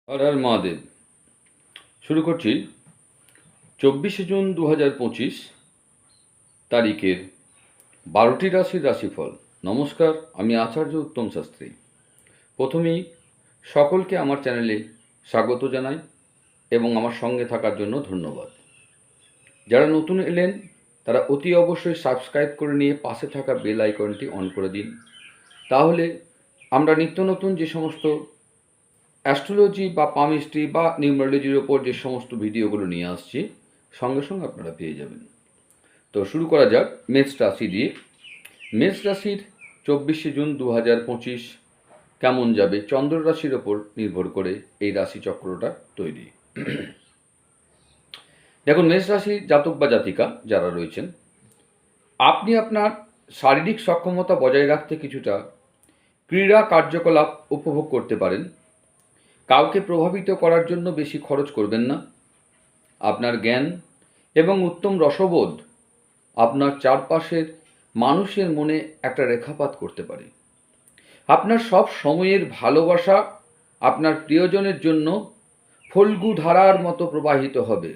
হর হর মহাদেব। শুরু করছি 24শে জুন 2025 তারিখের 12টি রাশির রাশিফল। নমস্কার, আমি আচার্য উত্তম শাস্ত্রী। প্রথমেই সকলকে আমার চ্যানেলে স্বাগত জানাই এবং আমার সঙ্গে থাকার জন্য ধন্যবাদ। যারা নতুন এলেন তারা অতি অবশ্যই সাবস্ক্রাইব করে নিয়ে পাশে থাকা বেল আইকনটি অন করে দিন। তাহলে আমরা নিত্য নতুন যে সমস্ত অ্যাস্ট্রোলজি বা পামিস্ট্রি বা নিউমারোলজির ওপর যে সমস্ত ভিডিওগুলো নিয়ে আসছি সঙ্গে সঙ্গে আপনারা পেয়ে যাবেন। তো শুরু করা যাক মেষ রাশি দিয়ে। মেষ রাশির 24শে জুন 2025 কেমন যাবে চন্দ্র রাশির ওপর নির্ভর করে এই রাশিচক্রটা তৈরি। দেখুন, মেষ রাশির জাতক বা জাতিকা যারা রয়েছেন, আপনি আপনার শারীরিক সক্ষমতা বজায় রাখতে কিছুটা ক্রীড়া কার্যকলাপ উপভোগ করতে পারেন। কাউকে প্রভাবিত করার জন্য বেশি খরচ করবেন না। আপনার জ্ঞান এবং উত্তম রসবোধ আপনার চারপাশের মানুষের মনে একটা রেখাপাত করতে পারে। আপনার সব সময়ের ভালোবাসা আপনার প্রিয়জনের জন্য ফল্গু ধারার মতো প্রবাহিত হবে।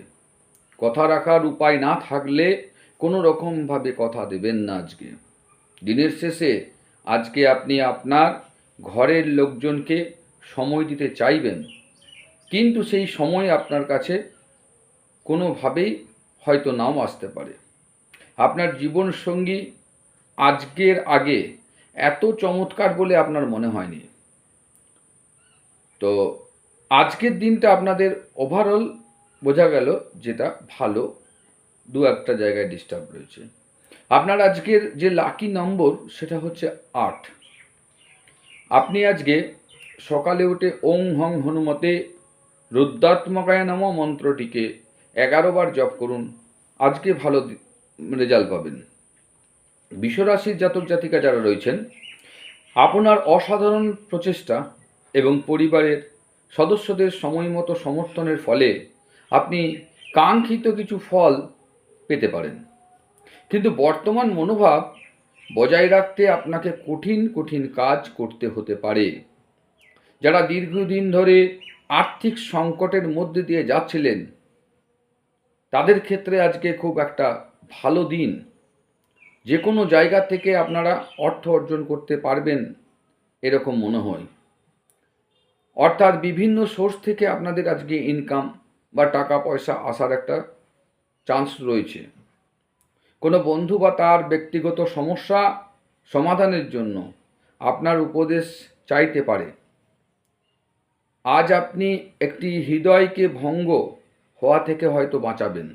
কথা রাখার উপায় না থাকলে কোনো রকমভাবে কথা দেবেন না। দিনের শেষে আজকে আপনি আপনার ঘরের লোকজনকে সময় দিতে চাইবেন, কিন্তু সেই সময় আপনার কাছে কোনোভাবেই হয়তো নাও আসতে পারে। আপনার জীবনসঙ্গী আজকের আগে এত চমৎকার বলে আপনার মনে হয়নি। তো আজকের দিনটা আপনাদের ওভারঅল বোঝা গেল যেটা ভালো, দু একটা জায়গায় ডিস্টার্ব রয়েছে। আপনার আজকের যে লাকি নম্বর সেটা হচ্ছে 8। আপনি আজকে সকালে উঠে ওং হং হনুমতে রুদ্রাত্মকায় নমঃ মন্ত্রটিকে 11 বার জপ করুন। আজকে ভালো রেজাল্ট পাবেন। বিশ্বরাশির জাতক জাতিকা যারা রয়েছেন, আপনার অসাধারণ প্রচেষ্টা এবং পরিবারের সদস্যদের সময়মতো সমর্থনের ফলে আপনি কাঙ্ক্ষিত কিছু ফল পেতে পারেন, কিন্তু বর্তমান মনোভাব বজায় রাখতে আপনাকে কঠিন কঠিন কাজ করতে হতে পারে। যারা দীর্ঘদিন ধরে আর্থিক সংকটের মধ্যে দিয়ে যাচ্ছিলেন তাদের ক্ষেত্রে আজকে খুব একটা ভালো দিন। যে কোনো জায়গা থেকে আপনারা অর্থ অর্জন করতে পারবেন এরকম মনে হয়। অর্থাৎ বিভিন্ন সোর্স থেকে আপনাদের আজকে ইনকাম বা টাকা পয়সা আসার একটা চান্স রয়েছে। কোনো বন্ধু বা তার ব্যক্তিগত সমস্যা সমাধানের জন্য আপনার উপদেশ চাইতে পারে। আজ আপনি একটি হৃদয়কে ভঙ্গ হওয়া থেকে হয়তো বাঁচাবেন।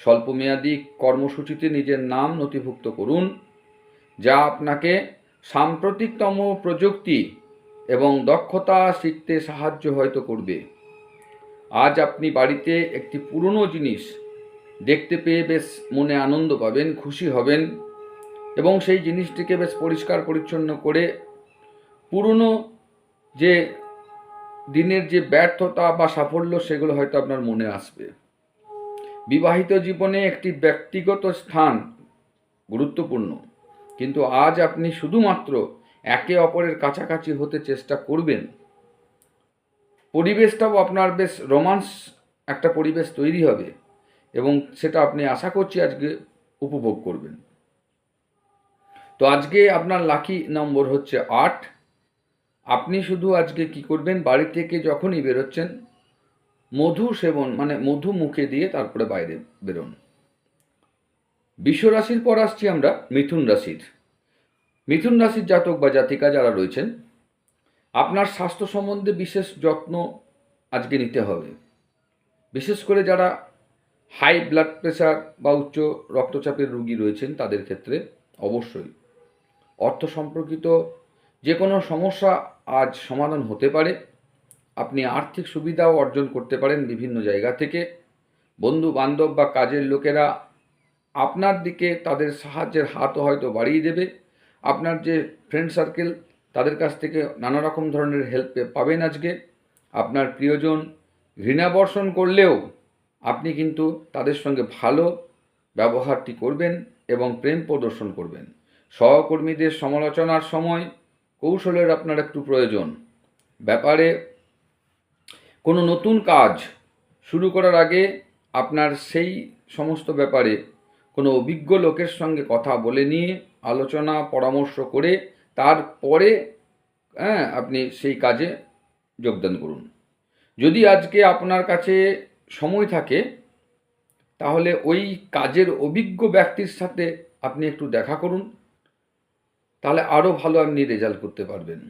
স্বল্পমেয়াদী কর্মসূচিতে নিজের নাম নথিভুক্ত করুন, যা আপনাকে সাম্প্রতিকতম প্রযুক্তি এবং দক্ষতা শিখতে সাহায্য হয়তো করবে। আজ আপনি বাড়িতে একটি পুরনো জিনিস দেখতে পেয়ে বেশ মনে আনন্দ পাবেন, খুশি হবেন এবং সেই জিনিসটিকে বেশ পরিষ্কার পরিচ্ছন্ন করে পুরনো যে দিনের যে ব্যর্থতা বা সাফল্য সেগুলো হয়তো আপনার মনে আসবে। বিবাহিত জীবনে একটি ব্যক্তিগত স্থান গুরুত্বপূর্ণ, কিন্তু আজ আপনি শুধুমাত্র একে অপরের কাছাকাছি হতে চেষ্টা করবেন। পরিবেশটাও আপনার বেশ রোমান্স একটা পরিবেশ তৈরি হবে এবং সেটা আপনি আশা করছি আজকে উপভোগ করবেন। তো আজকে আপনার লাকি নম্বর হচ্ছে 8। আপনি শুধু আজকে কি করবেন, বাড়ি থেকে যখনই বেরোচ্ছেন মধু সেবন, মানে মধু মুখে দিয়ে তারপরে বাইরে বেরোন। বিশ্বরাশির পর আসছি আমরা মিথুন রাশির। মিথুন রাশির জাতক বা জাতিকা যারা রয়েছেন, আপনার স্বাস্থ্য সম্বন্ধে বিশেষ যত্ন আজকে নিতে হবে। বিশেষ করে যারা হাই ব্লাড প্রেশার বা উচ্চ রক্তচাপের রোগী রয়েছেন তাদের ক্ষেত্রে অবশ্যই অর্থ সম্পর্কিত যে কোনো সমস্যা আজ সমাধান হতে পারে। আপনি আর্থিক সুবিধাও অর্জন করতে পারেন বিভিন্ন জায়গা থেকে। বন্ধু বান্ধব বা কাজের লোকেরা আপনার দিকে তাদের সাহায্যের হাতও হয়তো বাড়িয়ে দেবে। আপনার যে ফ্রেন্ড সার্কেল তাদের কাছ থেকে নানা রকম ধরনের হেল্প পাবেন আজকে। আপনার প্রিয়জন ঘৃণা বর্ষণ করলেও আপনি কিন্তু তাদের সঙ্গে ভালো ব্যবহারটি করবেন এবং প্রেম প্রদর্শন করবেন। সহকর্মীদের সমালোচনার সময় কৌশলের আপনার একটু প্রয়োজন। ব্যাপারে কোনো নতুন কাজ শুরু করার আগে আপনার সেই সমস্ত ব্যাপারে কোনো অভিজ্ঞ লোকের সঙ্গে কথা বলে নিয়ে আলোচনা পরামর্শ করে তারপরে আপনি সেই কাজে যোগদান করুন। যদি আজকে আপনার কাছে সময় থাকে তাহলে ওই কাজের অভিজ্ঞ ব্যক্তির সাথে আপনি একটু দেখা করুন, তাহলে আরও ভালো আপনি রেজাল্ট করতে পারবেন।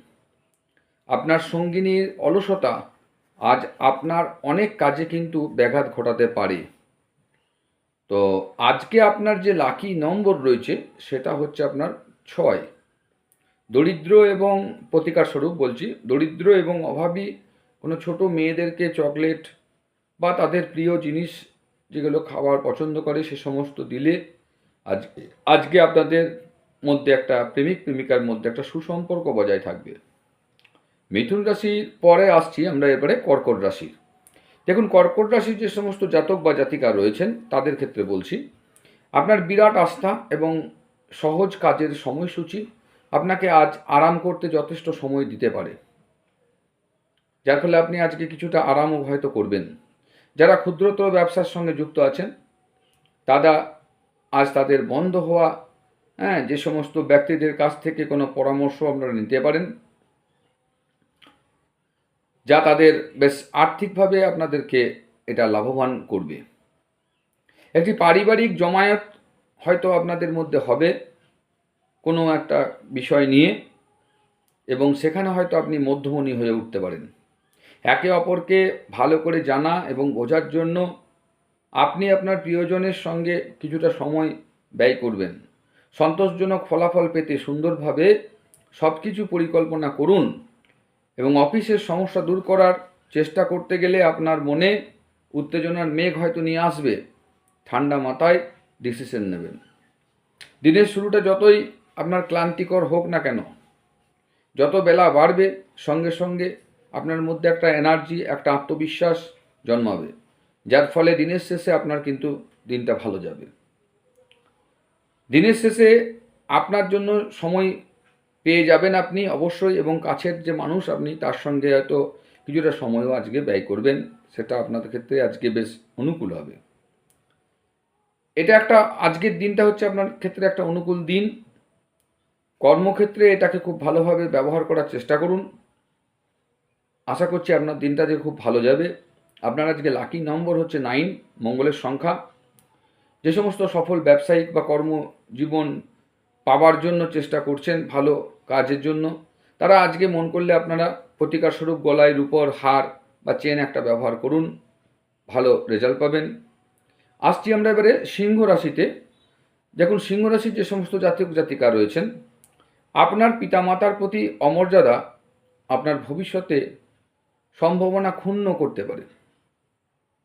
আপনার সঙ্গিনীর অলসতা আজ আপনার অনেক কাজে কিন্তু ব্যাঘাত ঘটাতে পারে। তো আজকে আপনার যে লাকি নম্বর রয়েছে সেটা হচ্ছে আপনার 6। দরিদ্র এবং প্রতিকার স্বরূপ বলছি, দরিদ্র এবং অভাবী কোনো ছোট মেয়েদেরকে চকলেট বা তাদের প্রিয় জিনিস যেগুলো খাবার পছন্দ করে সে সমস্ত দিলে আজকে আপনাদের মধ্যে একটা প্রেমিক প্রেমিকার মধ্যে একটা সুসম্পর্ক বজায় থাকবে। মিথুন রাশির পরে আসছি আমরা এবারে কর্কট রাশির। দেখুন, কর্কট রাশির যে সমস্ত জাতক বা জাতিকা রয়েছেন তাদের ক্ষেত্রে বলছি, আপনার বিরাট আস্থা এবং সহজ কাজের সময়সূচি আপনাকে আজ আরাম করতে যথেষ্ট সময় দিতে পারে, যার ফলে আপনি আজকে কিছুটা আরামও হয়তো করবেন। যারা ক্ষুদ্রতর ব্যবসার সঙ্গে যুক্ত আছেন তারা আজ তাদের বন্ধ হওয়া যে সমস্ত ব্যক্তিদের কাছ থেকে কোনো পরামর্শ আপনারা নিতে পারেন, যা তাদের বেশ আর্থিকভাবে আপনাদেরকে এটা লাভবান করবে। একটি পারিবারিক জমায়েত হয়তো আপনাদের মধ্যে হবে কোনো একটা বিষয় নিয়ে, এবং সেখানে হয়তো আপনি মধ্যমণি হয়ে উঠতে পারেন। একে অপরকে ভালো করে জানা এবং বোঝার জন্য আপনি আপনার প্রিয়জনের সঙ্গে কিছুটা সময় ব্যয় করবেন। সন্তোষজনক ফলাফল পেতে সুন্দরভাবে সব কিছু পরিকল্পনা করুন, এবং অফিসের সমস্যা দূর করার চেষ্টা করতে গেলে আপনার মনে উত্তেজনার মেঘ হয়তো নিয়ে আসবে। ঠান্ডা মাথায় ডিসিশন নেবেন। দিনের শুরুটা যতই আপনার ক্লান্তিকর হোক না কেন, যত বেলা বাড়বে সঙ্গে সঙ্গে আপনার মধ্যে একটা এনার্জি, একটা আত্মবিশ্বাস জন্মাবে, যার ফলে দিনের শেষে আপনার কিন্তু দিনটা ভালো যাবে। দিনের শেষে আপনার জন্য সময় পেয়ে যাবেন আপনি অবশ্যই, এবং কাছের যে মানুষ আপনি তার সঙ্গে হয়তো কিছুটা সময়ও আজকে ব্যয় করবেন, সেটা আপনাদের ক্ষেত্রে আজকে বেশ অনুকূল হবে। এটা একটা আজকের দিনটা হচ্ছে আপনার ক্ষেত্রে একটা অনুকূল দিন। কর্মক্ষেত্রে এটাকে খুব ভালোভাবে ব্যবহার করার চেষ্টা করুন। আশা করছি আপনার দিনটা যে খুব ভালো যাবে। আপনার আজকে লাকি নম্বর হচ্ছে 9, মঙ্গলের সংখ্যা। যে সমস্ত সফল ব্যবসায়িক বা কর্মজীবন পাওয়ার জন্য চেষ্টা করছেন ভালো কাজের জন্য, তারা আজকে মন করলে আপনারা প্রতিকার স্বরূপ গলায় রূপোর হার বা চেন একটা ব্যবহার করুন, ভালো রেজাল্ট পাবেন। আসছি আমরা এবারে সিংহ রাশিতে। দেখুন, সিংহ রাশির যে সমস্ত জাতক জাতিকা রয়েছেন, আপনার পিতামাতার প্রতি অমর্যাদা আপনার ভবিষ্যতে সম্ভাবনা ক্ষুণ্ণ করতে পারে।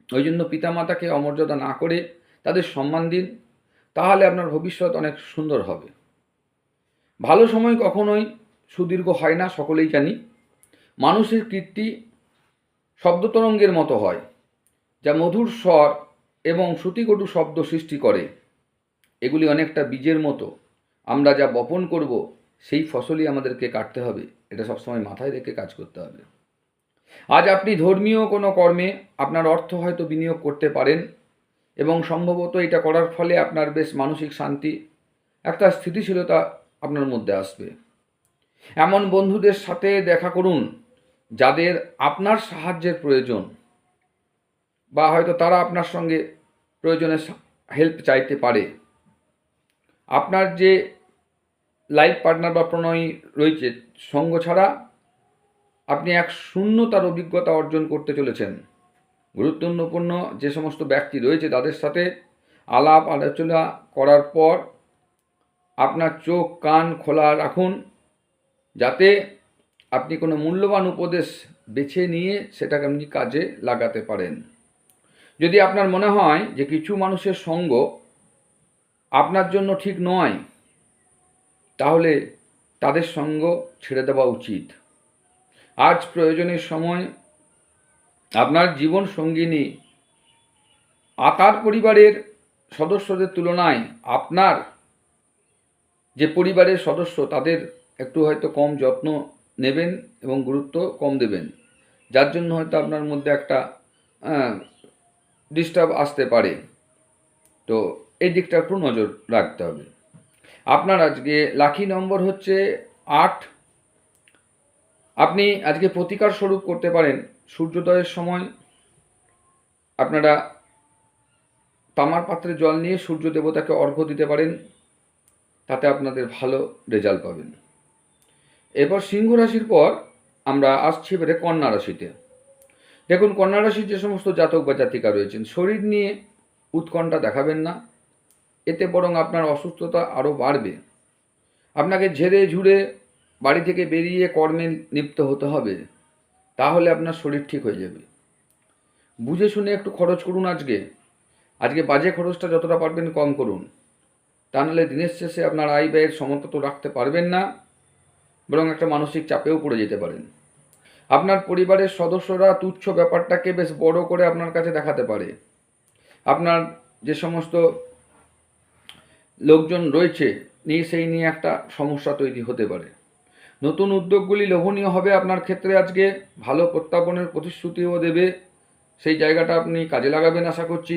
ওই জন্য পিতামাতাকে অমর্যাদা না করে তাদের সম্মান দিন, তাহলে আপনার ভবিষ্যৎ অনেক সুন্দর হবে। ভালো সময় কখনোই সুদীর্ঘ হয় না, সকলেই জানি। মানুষের কীর্তি শব্দতরঙ্গের মতো হয়, যা মধুর স্বর এবং শ্রুতিকটু শব্দ সৃষ্টি করে। এগুলি অনেকটা বীজের মতো, আমরা যা বপন করব সেই ফসলই আমাদেরকে কাটতে হবে, এটা সবসময় মাথায় রেখে কাজ করতে হবে। আজ আপনি ধর্মীয় কোনো কর্মে আপনার অর্থ হয়তো বিনিয়োগ করতে পারেন, এবং সম্ভবত এটা করার ফলে আপনার বেশ মানসিক শান্তি, একটা স্থিতিশীলতা আপনার মধ্যে আসবে। এমন বন্ধুদের সাথে দেখা করুন যাদের আপনার সাহায্যের প্রয়োজন, বা হয়তো তারা আপনার সঙ্গে প্রয়োজনে হেল্প চাইতে পারে। আপনার যে লাইফ পার্টনার বা প্রণয়ী রয়েছে, সঙ্গ ছাড়া আপনি এক শূন্যতার অভিজ্ঞতা অর্জন করতে চলেছেন। গুরুত্বপূর্ণ যে সমস্ত ব্যক্তি রয়েছে তাদের সাথে আলাপ আলোচনা করার পর আপনার চোখ কান খোলা রাখুন, যাতে আপনি কোনো মূল্যবান উপদেশ বেছে নিয়ে সেটাকে আপনি কাজে লাগাতে পারেন। যদি আপনার মনে হয় যে কিছু মানুষের সঙ্গ আপনার জন্য ঠিক নয়, তাহলে তাদের সঙ্গ ছেড়ে দেওয়া উচিত। আজ প্রয়োজনের সময় আপনার জীবন সঙ্গিনী আকার পরিবারের সদস্যদের তুলনায় আপনার যে পরিবারের সদস্য তাদের একটু হয়তো কম যত্ন নেবেন এবং গুরুত্ব কম দেবেন, যার জন্য হয়তো আপনার মধ্যে একটা ডিস্টার্ব আসতে পারে। তো এই দিকটা একটু নজর রাখতে হবে। আপনার আজকে লাকি নম্বর হচ্ছে 8। আপনি আজকে প্রতিকার স্বরূপ করতে পারেন, সূর্যোদয়ের সময় আপনারা তামার পাত্রে জল নিয়ে সূর্য দেবতাকে অর্ঘ্য দিতে পারেন, তাতে আপনাদের ভালো রেজাল্ট পাবেন। এরপর সিংহ রাশির পর আমরা আসছি এবারে কন্যা রাশিতে। দেখুন, কন্যা রাশির যে সমস্ত জাতক বা জাতিকা রয়েছেন, শরীর নিয়ে উৎকণ্ঠা দেখাবেন না, এতে বরং আপনার অসুস্থতা আরও বাড়বে। আপনাকে ঝেড়ে ঝুড়ে বাড়ি থেকে বেরিয়ে কর্মে লিপ্ত হতে হবে, তাহলে আপনার শরীর ঠিক হয়ে যাবে। বুঝে শুনে একটু খরচ করুন। আজকে বাজে খরচটা যতটা পারবেন কম করুন, তা নাহলে দিনের শেষে আপনার আয় ব্যয়ের সমতা তো রাখতে পারবেন না, বরং একটা মানসিক চাপেও পড়ে যেতে পারেন। আপনার পরিবারের সদস্যরা তুচ্ছ ব্যাপারটাকে বেশ বড় করে আপনার কাছে দেখাতে পারে। আপনার যে সমস্ত লোকজন রয়েছে সেই নিয়ে একটা সমস্যা তৈরি হতে পারে। নতুন উদ্যোগগুলি লোভনীয় হবে আপনার ক্ষেত্রে। আজকে ভালো প্রত্যাপনের প্রতিশ্রুতিও দেবে, সেই জায়গাটা আপনি কাজে লাগাবেন আশা করছি।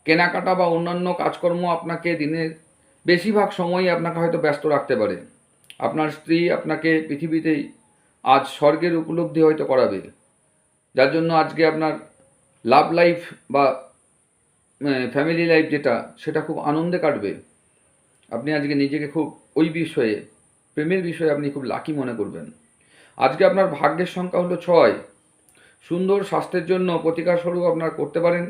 কেনাকাটা বা অন্যান্য কাজকর্ম আপনাকে দিনের বেশিরভাগ সময়ই আপনাকে হয়তো ব্যস্ত রাখতে পারে। আপনার স্ত্রী আপনাকে পৃথিবীতেই আজ স্বর্গের উপলব্ধি হয়তো করাবে, যার জন্য আজকে আপনার লাভ লাইফ বা ফ্যামিলি লাইফ সেটা খুব আনন্দে কাটবে। আপনি আজকে নিজেকে খুব ওই বিষয়ে, প্রেমের বিষয়ে আপনি খুব লাকি মনে করবেন। আজকে আপনার ভাগ্যের সংখ্যা হলো 6। সুন্দর স্বাস্থ্যের জন্য প্রতিকার স্বরূপ আপনার করতে পারেন,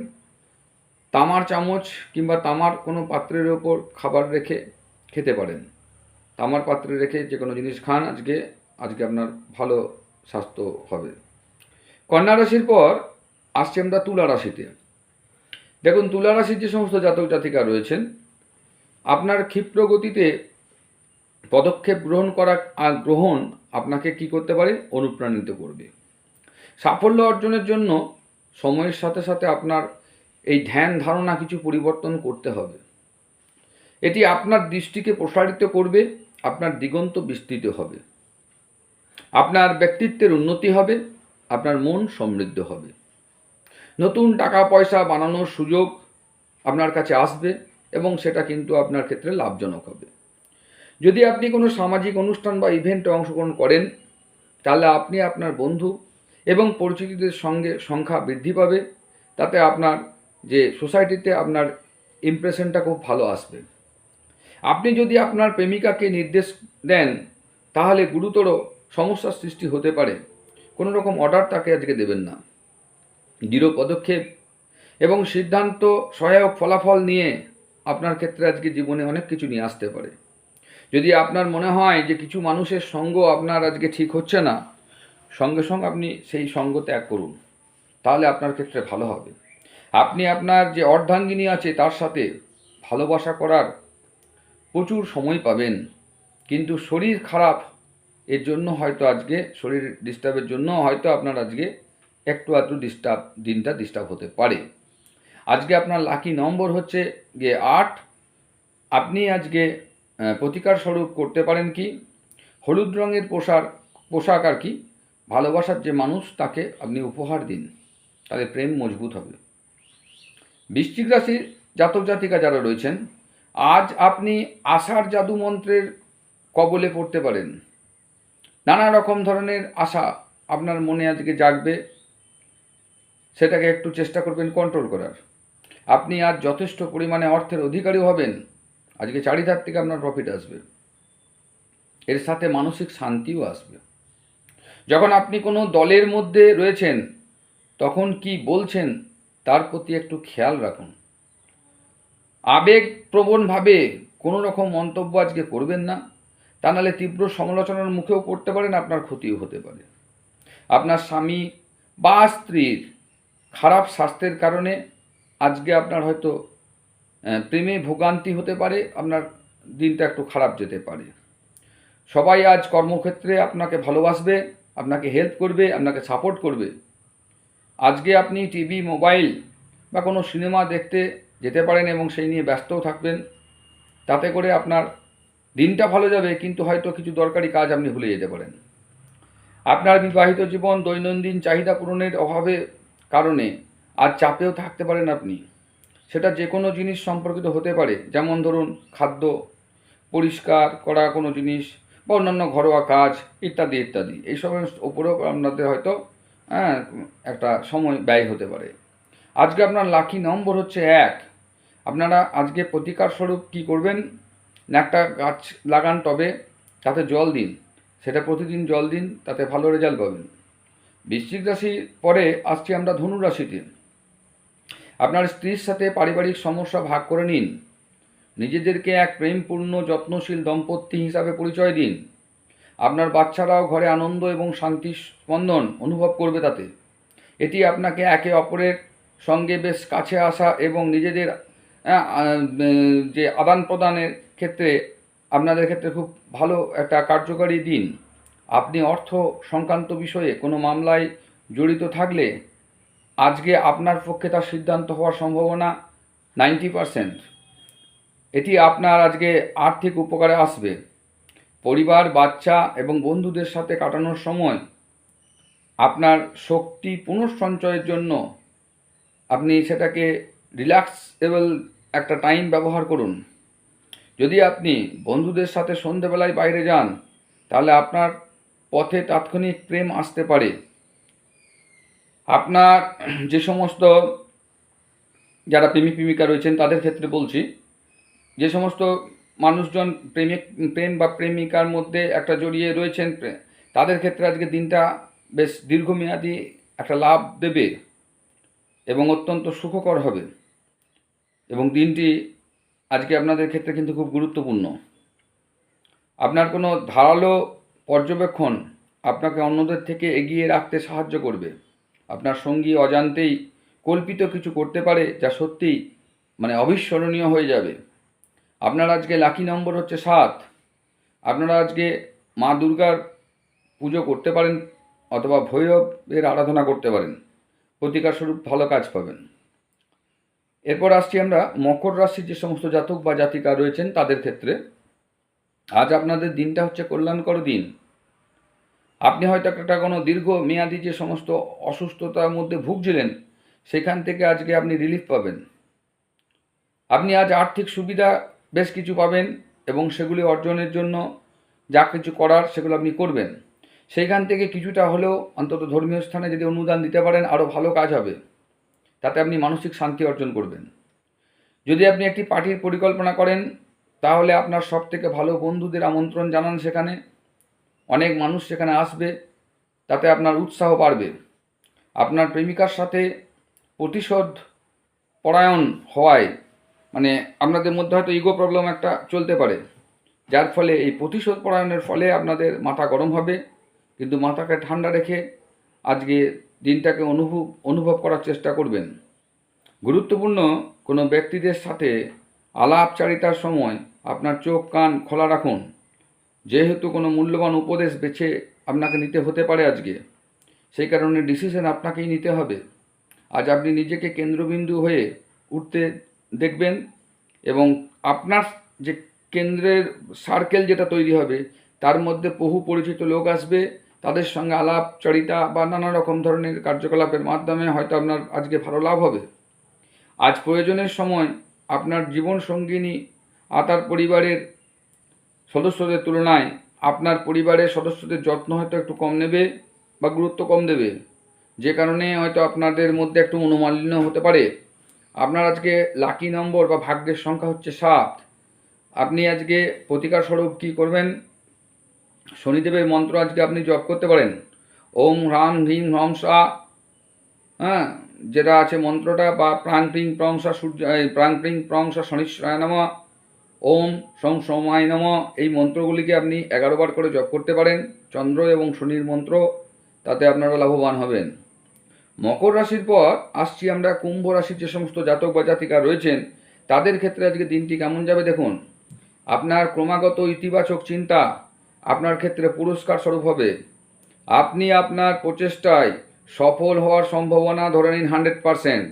তামার চামচ কিংবা তামার কোনো পাত্রের ওপর খাবার রেখে খেতে পারেন। তামার পাত্রে রেখে যে কোনো জিনিস খান, আজকে আপনার ভালো স্বাস্থ্য হবে। কন্যা রাশির পর আসছে আমরা তুলা রাশিতে। দেখুন, তুলা রাশির যে সমস্ত জাতক জাতিকা রয়েছেন, আপনার ক্ষিপ্র গতিতে পদক্ষেপ গ্রহণ আপনাকে কি করতে পারে, অনুপ্রাণিত করবে। সাফল্য অর্জনের জন্য সময়ের সাথে সাথে আপনার এই ধ্যান ধারণা কিছু পরিবর্তন করতে হবে। এটি আপনার দৃষ্টিকে প্রসারিত করবে, আপনার দিগন্ত বিস্তৃত হবে, আপনার ব্যক্তিত্বের উন্নতি হবে, আপনার মন সমৃদ্ধ হবে। নতুন টাকা পয়সা বানানোর সুযোগ আপনার কাছে আসবে এবং সেটা কিন্তু আপনার ক্ষেত্রে লাভজনক হবে। যদি আপনি কোনো সামাজিক অনুষ্ঠান বা ইভেন্টে অংশগ্রহণ করেন, তাহলে আপনি আপনার বন্ধু এবং পরিচিতদের সঙ্গে সংখ্যা বৃদ্ধি পাবে, তাতে আপনার যে সোসাইটিতে আপনার ইমপ্রেশনটা খুব ভালো আসবে। আপনি যদি আপনার প্রেমিকাকে নির্দেশ দেন, তাহলে গুরুতর সমস্যার সৃষ্টি হতে পারে। কোনো রকম অর্ডার তাকে আজকে দেবেন না। দৃঢ় পদক্ষেপ এবং সিদ্ধান্ত সহায়ক ফলাফল নিয়ে আপনার ক্ষেত্রে আজকে জীবনে অনেক কিছু নিয়ে আসতে পারে। যদি আপনার মনে হয় যে কিছু মানুষের সঙ্গ আপনার আজকে ঠিক হচ্ছে না, সঙ্গে সঙ্গে আপনি সেই সঙ্গ ত্যাগ করুন, তাহলে আপনার ক্ষেত্রে ভালো হবে। আপনি আপনার যে অর্ধাঙ্গিনী আছে তার সাথে ভালোবাসা করার প্রচুর সময় পাবেন, কিন্তু শরীর খারাপ এর জন্য হয়তো আজকে শরীর ডিস্টার্বের জন্য হয়তো আপনার আজকে একটু দিনটা ডিস্টার্ব হতে পারে। আজকে আপনার লাকি নম্বর হচ্ছে গিয়ে 8। আপনি আজকে প্রতিকার স্বরূপ করতে পারেন কি, হলুদ রঙের পোশাক আর কি ভালোবাসার যে মানুষ তাকে আপনি উপহার দিন, তাদের প্রেম মজবুত হবে। বৃশ্চিক রাশির জাতক জাতিকা যারা রয়েছেন, আজ আপনি আশার জাদু মন্ত্রের কবলে পড়তে পারেন। নানা রকম ধরনের আশা আপনার মনে আজকে জাগবে, সেটাকে একটু চেষ্টা করবেন কন্ট্রোল করার। আপনি আজ যথেষ্ট পরিমাণে অর্থের অধিকারী হবেন। আজকে চারিধার থেকে আপনার প্রফিট আসবে, এর সাথে মানসিক শান্তিও আসবে। যখন আপনি কোনো দলের মধ্যে রয়েছেন, তখন কি বলছেন তার প্রতি একটু খেয়াল রাখুন। আবেগপ্রবণভাবে কোনো রকম মন্তব্য আজকে করবেন না, তা নাহলে তীব্র সমালোচনার মুখেও পড়তে পারেন, আপনার ক্ষতিও হতে পারে। আপনার স্বামী বা স্ত্রীর খারাপ স্বাস্থ্যের কারণে আজকে আপনার হয়তো প্রেমে ভোগান্তি হতে পারে, আপনার দিনটা একটু খারাপ যেতে পারে। সবাই আজ কর্মক্ষেত্রে আপনাকে ভালোবাসবে, আপনাকে হেল্প করবে, আপনাকে সাপোর্ট করবে। আজকে আপনি টিভি, মোবাইল বা কোনো সিনেমা দেখতে যেতে পারেন এবং সেই নিয়ে ব্যস্তও থাকবেন। তাতে করে আপনার দিনটা ভালো যাবে, কিন্তু হয়তো কিছু দরকারি কাজ আপনি ভুলে যেতে পারেন। আপনার বিবাহিত জীবন দৈনন্দিন চাহিদা পূরণের অভাবে কারণে আজ চাপেও থাকতে পারেন আপনি। সেটা যে কোনো জিনিস সম্পর্কিত হতে পারে, যেমন ধরুন খাদ্য, পরিষ্কার করা কোনো জিনিস বা অন্যান্য ঘরোয়া কাজ ইত্যাদি ইত্যাদি। এইসবের ওপরেও আপনাদের হয়তো হ্যাঁ একটা সময় ব্যয় হতে পারে। আজকে আপনার লাকি নম্বর হচ্ছে 1। আপনারা আজকে প্রতিকার স্বরূপ কী করবেন না, একটা গাছ লাগান টবে, তাতে জল দিন, সেটা প্রতিদিন জল দিন, তাতে ভালো রেজাল্ট পাবেন। বৃশ্চিক রাশি পরে আসছি আমরা ধনু রাশিতে। আপনার স্ত্রীর সাথে পারিবারিক সমস্যা ভাগ করে নিন। নিজেদেরকে এক প্রেমপূর্ণ যত্নশীল দম্পতি হিসাবে পরিচয় দিন। আপনার বাচ্চারাও ঘরে আনন্দ এবং শান্তি স্পন্দন অনুভব করবে তাতে। এটি আপনাকে একে অপরের সঙ্গে বেশ কাছে আসা এবং নিজেদের যে আদান প্রদানের ক্ষেত্রে আপনাদের ক্ষেত্রে খুব ভালো একটা কার্যকারী দিন। আপনি অর্থ সংক্রান্ত বিষয়ে কোনো মামলায় জড়িত থাকলে আজকে আপনার পক্ষে তার সিদ্ধান্ত হওয়ার সম্ভাবনা 90%। এটি আপনার আজকে আর্থিক উপকারে আসবে। পরিবার, বাচ্চা এবং বন্ধুদের সাথে কাটানোর সময় আপনার শক্তি পুনঃসঞ্চয়ের জন্য আপনি সেটাকে রিল্যাক্সেবল একটা টাইম ব্যবহার করুন। যদি আপনি বন্ধুদের সাথে সন্ধেবেলায় বাইরে যান, তাহলে আপনার পথে তাৎক্ষণিক প্রেম আসতে পারে। আপনার যে সমস্ত যারা প্রেমিক প্রেমিকা রয়েছেন তাদের ক্ষেত্রে বলছি, যে সমস্ত মানুষজন প্রেম বা প্রেমিকার মধ্যে একটা জড়িয়ে রয়েছেন, তাদের ক্ষেত্রে আজকে দিনটা বেশ দীর্ঘমেয়াদী একটা লাভ দেবে এবং অত্যন্ত সুখকর হবে। এবং দিনটি আজকে আপনাদের ক্ষেত্রে কিন্তু খুব গুরুত্বপূর্ণ। আপনার কোনো ধারালো পর্যবেক্ষণ আপনাকে অন্যদের থেকে এগিয়ে রাখতে সাহায্য করবে। আপনার সঙ্গী অজান্তেই কল্পিত কিছু করতে পারে যা সত্যিই অবিস্মরণীয় হয়ে যাবে। আপনার আজকে লাকি নম্বর হচ্ছে 7। আপনারা আজকে মা দুর্গার পুজো করতে পারেন অথবা ভৈরবের আরাধনা করতে পারেন, প্রতিকার স্বরূপ ভালো কাজ পাবেন। এরপর আসছি আমরা মকর রাশির যে সমস্ত জাতক বা জাতিকা রয়েছেন তাদের ক্ষেত্রে। আজ আপনাদের দিনটা হচ্ছে কল্যাণকর দিন। আপনি হয়তো একটা কোনো দীর্ঘমেয়াদী যে সমস্ত অসুস্থতার মধ্যে ভুগছিলেন, সেখান থেকে আজকে আপনি রিলিফ পাবেন। আপনি আজ আর্থিক সুবিধা বেশ কিছু পাবেন এবং সেগুলি অর্জনের জন্য যা কিছু করার সেগুলো আপনি করবেন। সেইখান থেকে কিছুটা হলেও অন্তত ধর্মীয় স্থানে যদি অনুদান দিতে পারেন আরও ভালো কাজ হবে, তাতে আপনি মানসিক শান্তি অর্জন করবেন। যদি আপনি একটি পার্টির পরিকল্পনা করেন, তাহলে আপনার সবথেকে ভালো বন্ধুদের আমন্ত্রণ জানান, সেখানে অনেক মানুষ সেখানে আসবে, তাতে আপনার উৎসাহ বাড়বে। আপনার প্রেমিকার সাথে প্রতিশোধ পরায়ণ হওয়ায় আপনাদের মধ্যে হয়তো ইগো প্রবলেম একটা চলতে পারে, যার ফলে এই প্রতিশোধ পরায়ণের ফলে আপনাদের মাথা গরম হবে। কিন্তু মাথাকে ঠান্ডা রেখে আজকে দিনটাকে অনুভব করার চেষ্টা করবেন। গুরুত্বপূর্ণ কোনো ব্যক্তিদের সাথে আলাপচারিতার সময় আপনার চোখ কান খোলা রাখুন, যেহেতু কোনো মূল্যবান উপদেশ বেছে আপনাকে নিতে হতে পারে আজকে, সেই কারণে ডিসিশন আপনাকেই নিতে হবে। আজ আপনি নিজেকে কেন্দ্রবিন্দু হয়ে উঠতে দেখবেন এবং আপনার যে কেন্দ্রের সার্কেল যেটা তৈরি হবে তার মধ্যে বহু পরিচিত লোক আসবে, তাদের সঙ্গে আলাপচারিতা বা নানা রকম ধরনের কার্যকলাপের মাধ্যমে হয়তো আপনার আজকে ভালো লাভ হবে। আজ প্রয়োজনের সময় আপনার জীবন সঙ্গিনী তার পরিবারের সদস্যদের তুলনায় আপনার পরিবারের সদস্যদের যত্ন হয়তো একটু কম নেবে বা গুরুত্ব কম দেবে, যে কারণে হয়তো আপনাদের মধ্যে একটু মনোমালিন্য হতে পারে। আপনার আজকে লাকি নম্বর বা ভাগ্যের সংখ্যা হচ্ছে 7। আপনি আজকে প্রতিকার স্বরূপ কী করবেন, শনিদেবের মন্ত্র আজকে আপনি জপ করতে পারেন। ওম হ্রাম হ্রিম হ্রম সা, যেটা আছে মন্ত্রটা, বা প্রাং প্রিং প্রংসা সূর্য প্রাং প্রিং প্রংসা শনিশ্চরায় নমঃ, ওম সং সোমায় নমঃ, এই মন্ত্রগুলিকে আপনি 11 বার করে জপ করতে পারেন। চন্দ্র এবং শনির মন্ত্র, তাতে আপনারা লাভবান হবেন। মকর রাশির পর আসছি আমরা কুম্ভ রাশির যে সমস্ত জাতক বা জাতিকা রয়েছেন তাদের ক্ষেত্রে আজকে দিনটি কেমন যাবে দেখুন। আপনার ক্রমাগত ইতিবাচক চিন্তা আপনার ক্ষেত্রে পুরস্কার স্বরূপ হবে। আপনি আপনার প্রচেষ্টায় সফল হওয়ার সম্ভাবনা ধরে নিন 100%।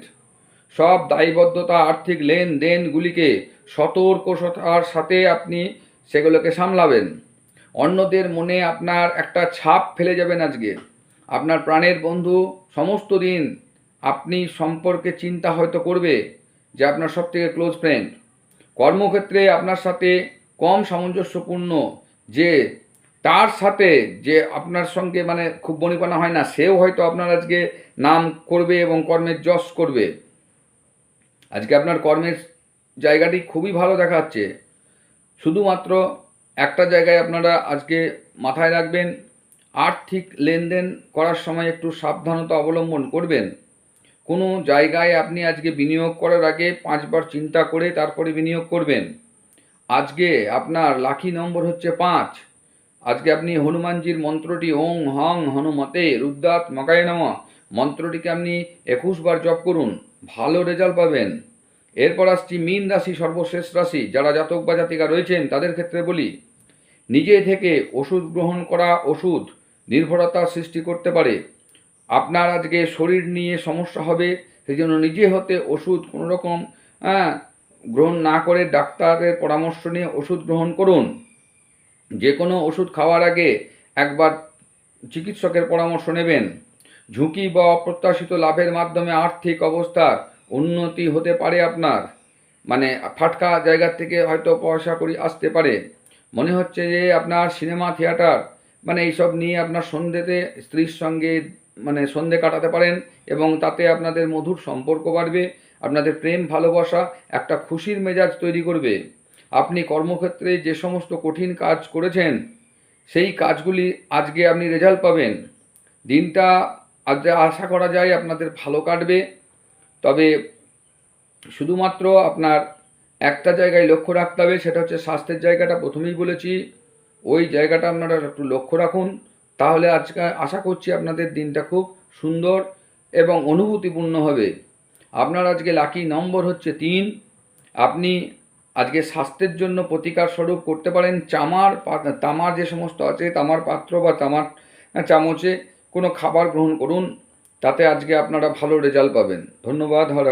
সব দায়বদ্ধতা, আর্থিক লেনদেনগুলিকে সতর্কতার সাথে আপনি সেগুলোকে সামলাবেন। অন্যদের মনে আপনার একটা ছাপ ফেলে যাবেন আজকে। আপনার প্রাণের বন্ধু সমস্ত দিন আপনি সম্পর্কে চিন্তা হয়তো করবে যে আপনার সবথেকে ক্লোজ ফ্রেন্ড। কর্মক্ষেত্রে আপনার সাথে কম সামঞ্জস্যপূর্ণ যে তার সাথে যে আপনার সঙ্গে মানে খুব বনিবনা হয় না, সেও হয়তো আপনার আজকে নাম করবে এবং কর্মের যশ করবে। আজকে আপনার কর্মের জায়গাটি খুবই ভালো দেখাচ্ছে। শুধুমাত্র একটা জায়গায় আপনারা আজকে মাথায় রাখবেন, আর্থিক লেনদেন করার সময় একটু সাবধানতা অবলম্বন করবেন। কোনো জায়গায় আপনি আজকে বিনিয়োগ করার আগে 5 বার চিন্তা করে তারপরে বিনিয়োগ করবেন। আজকে আপনার লাকি নম্বর হচ্ছে 5। আজকে আপনি হনুমানজির মন্ত্রটি ওং হং হনুমতে রুদ্রাত মকায় নমঃ মন্ত্রটিকে আপনি 21 বার জপ করুন, ভালো রেজাল্ট পাবেন। এরপর আসছি মীন রাশি, সর্বশেষ রাশি। যারা জাতক বা জাতিকা রয়েছেন তাদের ক্ষেত্রে বলি, নিজে থেকে ওষুধ গ্রহণ করা ওষুধ নির্ভরতার সৃষ্টি করতে পারে। আপনার আজকে শরীর নিয়ে সমস্যা হবে, সেই জন্য নিজে হতে ওষুধ কোনো রকম গ্রহণ না করে ডাক্তারের পরামর্শ নিয়ে ওষুধ গ্রহণ করুন। যে কোনো ওষুধ খাওয়ার আগে একবার চিকিৎসকের পরামর্শ নেবেন। ঝুঁকি বা অপ্রত্যাশিত লাভের মাধ্যমে আর্থিক অবস্থার উন্নতি হতে পারে আপনার, মানে ফাটকা জায়গার থেকে হয়তো পয়সা করি আসতে পারে। মনে হচ্ছে যে আপনার সিনেমা থিয়েটার মানে এইসব নিয়ে আপনার সন্ধ্যেতে স্ত্রীর সঙ্গে মানে সন্ধে কাটাতে পারেন এবং তাতে আপনাদের মধুর সম্পর্ক বাড়বে। আপনাদের প্রেম ভালোবাসা একটা খুশির মেজাজ তৈরি করবে। আপনি কর্মক্ষেত্রে যে সমস্ত কঠিন কাজ করেছেন সেই কাজগুলি আজকে আপনি রেজাল্ট পাবেন। দিনটা আজকে আশা করা যায় আপনাদের ভালো কাটবে। তবে শুধুমাত্র আপনার একটা জায়গায় লক্ষ্য রাখতে হবে, সেটা হচ্ছে স্বাস্থ্যের জায়গাটা। প্রথমেই বলেছি ওই জায়গাটা আপনারা একটু লক্ষ্য রাখুন, তাহলে আজকে আশা করছি আপনাদের দিনটা খুব সুন্দর এবং অনুভূতিপূর্ণ হবে। আপনার আজকে লাকি নম্বর হচ্ছে 3। আপনি আজকে স্বাস্থ্যের জন্য প্রতিকার স্বরূপ করতে পারেন তামার যে সমস্ত আছে তামার পাত্র বা তামার চামচে কোনো খাবার গ্রহণ করুন, তাতে আজকে আপনারা ভালো রেজাল্ট পাবেন। ধন্যবাদ। হর